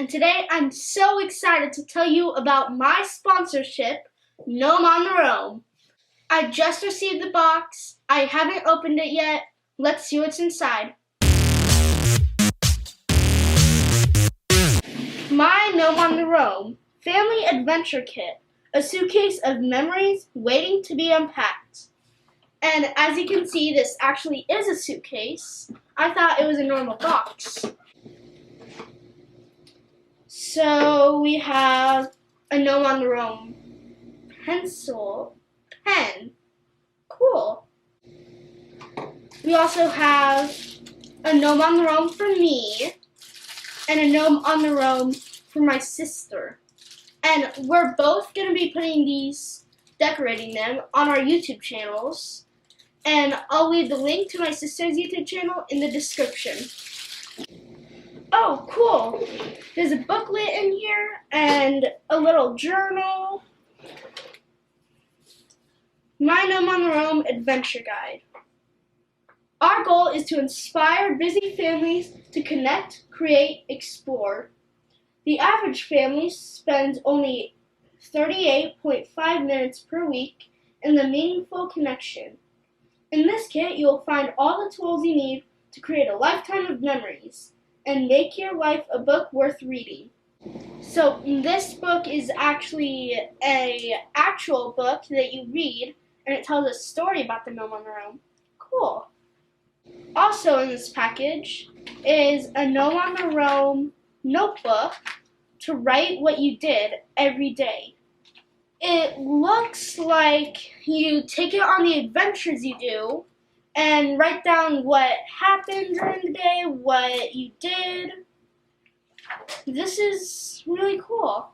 and today I'm so excited to tell you about my sponsorship, Gnome on the Roam. I just received the box. I haven't opened it yet. Let's see what's inside. My Gnome on the Roam Family Adventure Kit, a suitcase of memories waiting to be unpacked. And as you can see, this actually is a suitcase. I thought it was a normal box. So we have a Gnome on the Roam pen. Cool. We also have a Gnome on the Roam for me and a Gnome on the Roam for my sister. And we're both going to be putting these, decorating them on our YouTube channels. And I'll leave the link to my sister's YouTube channel in the description. Oh, cool. There's a booklet in here and a little journal. My Gnome on the Roam Adventure Guide. Our goal is to inspire busy families to connect, create, explore. The average family spends only 38.5 minutes per week in the meaningful connection. In this kit, you'll find all the tools you need to create a lifetime of memories and make your life a book worth reading. So this book is actually an actual book that you read, and it tells a story about the Gnome on the Roam. Cool. Also in this package is a Gnome on the Roam notebook to write what you did every day. It looks like you take it on the adventures you do and write down what happened during the day, what you did. This is really cool.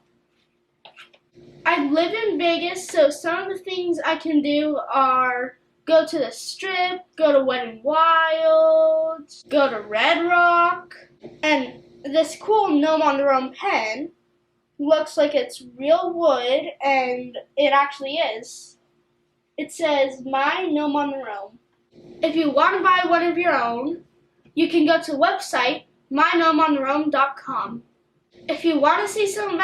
I live in Vegas, so some of the things I can do are go to the Strip, go to Wet n Wild, go to Red Rock, and this cool Gnome on the Roam pen looks like it's real wood, and it actually is. It says, My Gnome on the Roam. If you want to buy one of your own, you can go to the website, mygnomeontheroam.com. If you want to see some